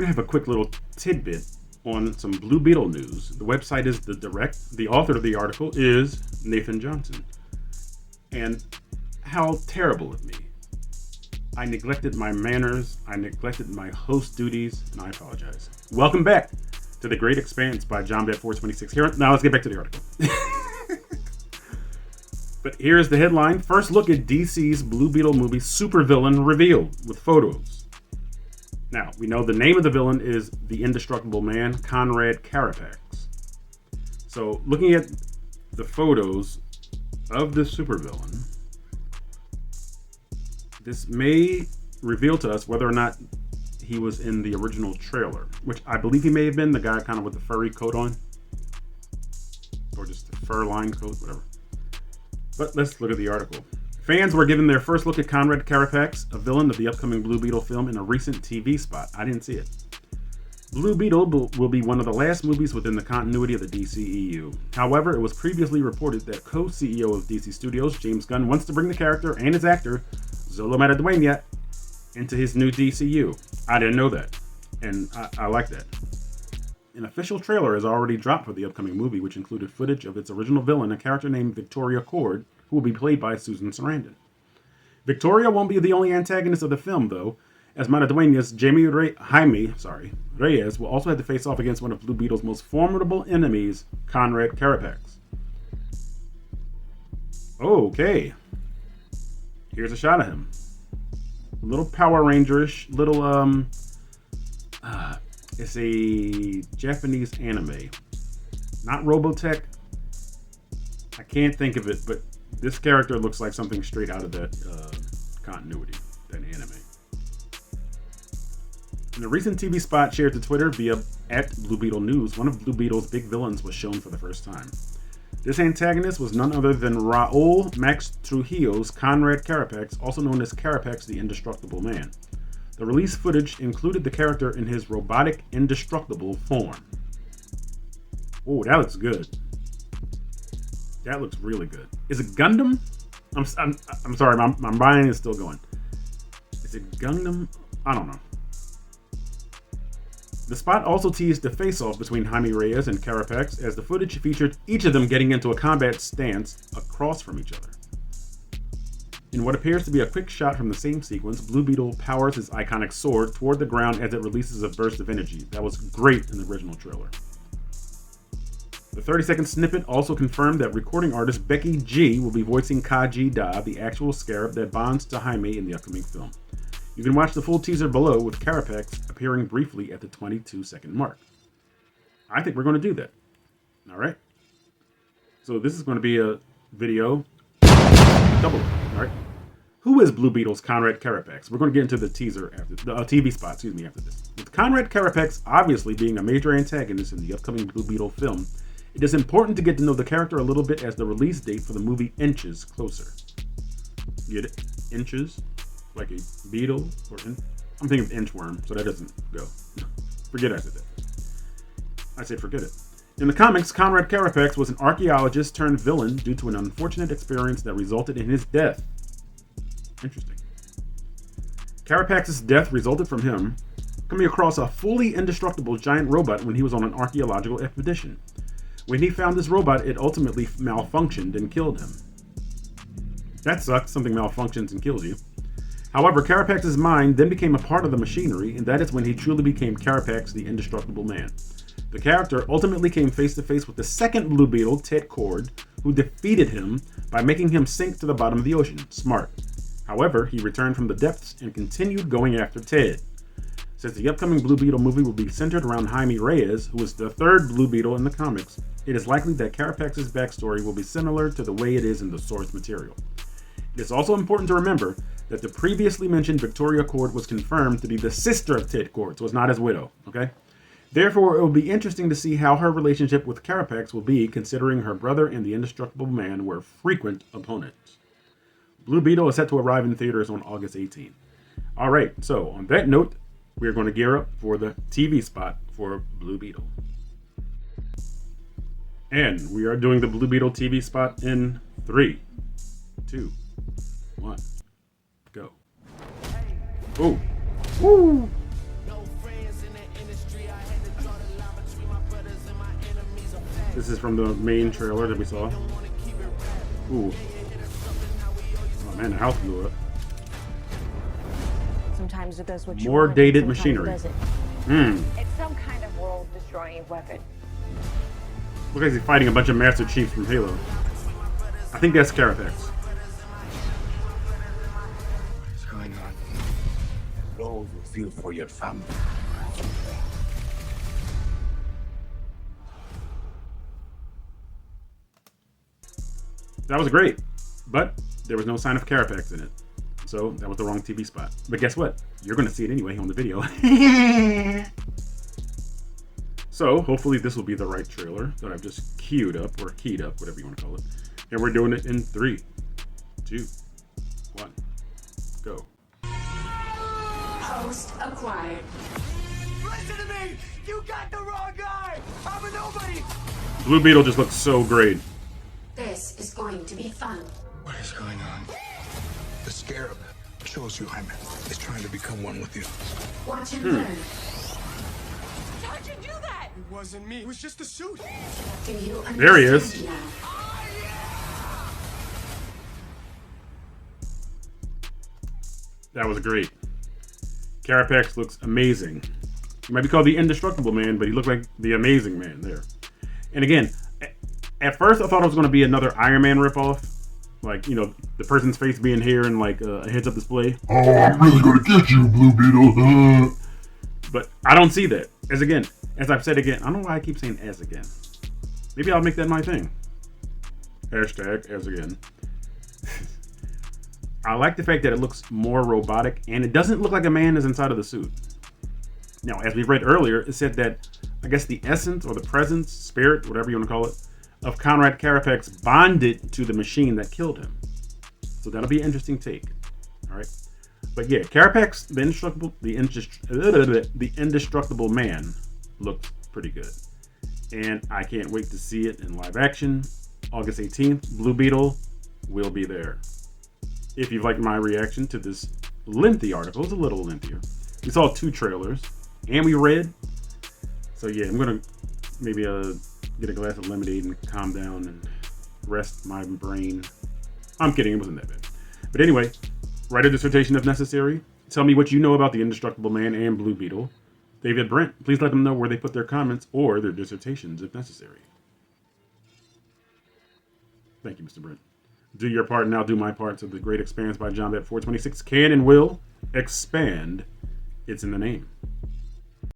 going to have a quick little tidbit on some Blue Beetle news. The website is the author of the article is Nathan Johnson. And how terrible of me. I neglected my manners, I neglected my host duties, and I apologize. Welcome back to The Great Expanse by JohnBet426 here. Now let's get back to the article. But here's the headline. First look at DC's Blue Beetle movie supervillain revealed with photos. Now, we know the name of the villain is the Indestructible Man, Conrad Carapax. So, looking at the photos of the supervillain, this may reveal to us whether or not he was in the original trailer, which I believe he may have been, the guy kind of with the furry coat on. Or just the fur-lined coat, whatever. But let's look at the article. Fans were given their first look at Conrad Carapax, a villain of the upcoming Blue Beetle film, in a recent TV spot. I didn't see it. Blue Beetle will be one of the last movies within the continuity of the DCEU. However, it was previously reported that co-CEO of DC Studios, James Gunn, wants to bring the character and his actor, Xolo Mariduena, into his new DCU. I didn't know that, and I like that. An official trailer has already dropped for the upcoming movie, which included footage of its original villain, a character named Victoria Cord, who will be played by Susan Sarandon. Victoria won't be the only antagonist of the film, though, as Mariduena's Jaime Reyes will also have to face off against one of Blue Beetle's most formidable enemies, Conrad Carapax. Okay. Here's a shot of him. A little Power Ranger-ish, little, it's a Japanese anime. Not Robotech. I can't think of it, but this character looks like something straight out of that continuity, that anime. In a recent TV spot shared to Twitter via @BlueBeetleNews, one of Blue Beetle's big villains was shown for the first time. This antagonist was none other than Raoul Max Trujillo's Conrad Carapax, also known as Carapax the Indestructible Man. The release footage included the character in his robotic, indestructible form. Oh, that looks good. That looks really good. Is it Gundam? I'm sorry, my brain is still going. Is it Gundam? I don't know. The spot also teased the face-off between Jaime Reyes and Carapax, as the footage featured each of them getting into a combat stance across from each other. In what appears to be a quick shot from the same sequence, Blue Beetle powers his iconic sword toward the ground as it releases a burst of energy. That was great in the original trailer. The 30-second snippet also confirmed that recording artist Becky G will be voicing Kaji Da, the actual scarab that bonds to Jaime in the upcoming film. You can watch the full teaser below, with Carapax appearing briefly at the 22-second mark. I think we're going to do that. All right? So this is going to be a video double. All right? Who is Blue Beetle's Conrad Carapax? We're going to get into the teaser after the TV spot, after this. With Conrad Carapax obviously being a major antagonist in the upcoming Blue Beetle film, it is important to get to know the character a little bit as the release date for the movie inches closer. Get it? Inches? Like a beetle? I'm thinking of inchworm, so that doesn't go. Forget I said that. I said forget it. In the comics, Conrad Carapax was an archaeologist turned villain due to an unfortunate experience that resulted in his death. Interesting. Carapax's death resulted from him coming across a fully indestructible giant robot when he was on an archaeological expedition. When he found this robot, it ultimately malfunctioned and killed him. That sucks, something malfunctions and kills you. However, Carapax's mind then became a part of the machinery, and that is when he truly became Carapax the Indestructible Man. The character ultimately came face to face with the second Blue Beetle, Ted Cord, who defeated him by making him sink to the bottom of the ocean. Smart. However, he returned from the depths and continued going after Ted. Since the upcoming Blue Beetle movie will be centered around Jaime Reyes, who is the third Blue Beetle in the comics, it is likely that Carapax's backstory will be similar to the way it is in the source material. It is also important to remember that the previously mentioned Victoria Cord was confirmed to be the sister of Ted Cord, so it's not his widow, okay? Therefore, it will be interesting to see how her relationship with Carapax will be, considering her brother and the Indestructible Man were frequent opponents. Blue Beetle is set to arrive in theaters on August 18th. Alright, so on that note, we're going to gear up for the TV spot for Blue Beetle. And we are doing the Blue Beetle TV spot in 3, 2, 1, go. Oh. Woo! This is from the main trailer that we saw. Ooh. Oh man, the house blew up. Sometimes it does what you More want, dated sometimes machinery. it doesn't. It's some kind of world-destroying weapon. Looks like he's fighting a bunch of Master Chiefs from Halo. I think that's Carapax. What's going on? Raoul will feel for your family. That was great, but there was no sign of Carapax in it. So that was the wrong TV spot. But guess what? You're going to see it anyway on the video. So hopefully this will be the right trailer that I've just queued up, or keyed up, whatever you want to call it. And we're doing it in 3, 2, 1, go. Host acquired. Listen to me! You got the wrong guy! I'm a nobody! Blue Beetle just looks so great. This is going to be fun. What is going on? The scarab shows you Hyman is trying to become one with you. Watch and learn. How'd you do that? It wasn't me. It was just the suit. Do you understand There he is. now? That was great. Carapax looks amazing. He might be called the Indestructible Man, but he looked like the Amazing Man there. And again, at first I thought it was going to be another Iron Man ripoff. Like, you know, the person's face being here and like a heads-up display. Oh, I'm really gonna get you, Blue Beetle. But I don't see that. As I've said again, I don't know why I keep saying as again. Maybe I'll make that my thing. Hashtag as again. I like the fact that it looks more robotic and it doesn't look like a man is inside of the suit. Now, as we read earlier, it said that, I guess the essence or the presence, spirit, whatever you want to call it, of Conrad Carapax bonded to the machine that killed him. So that'll be an interesting take. All right. But yeah, Carapax, the Indestructible Man, looks pretty good. And I can't wait to see it in live action. August 18th, Blue Beetle will be there. If you've liked my reaction to this lengthy article, it's a little lengthier. We saw 2 trailers, and we read. So yeah, I'm gonna maybe get a glass of lemonade and calm down and rest my brain. I'm kidding, it wasn't that bad. But anyway, write a dissertation if necessary. Tell me what you know about the Indestructible Man and Blue Beetle. David Brent, please let them know where they put their comments or their dissertations if necessary. Thank you, Mr. Brent. Do your part and I'll do my part. So the Great Expanse by John Bet 426 can and will expand. It's in the name.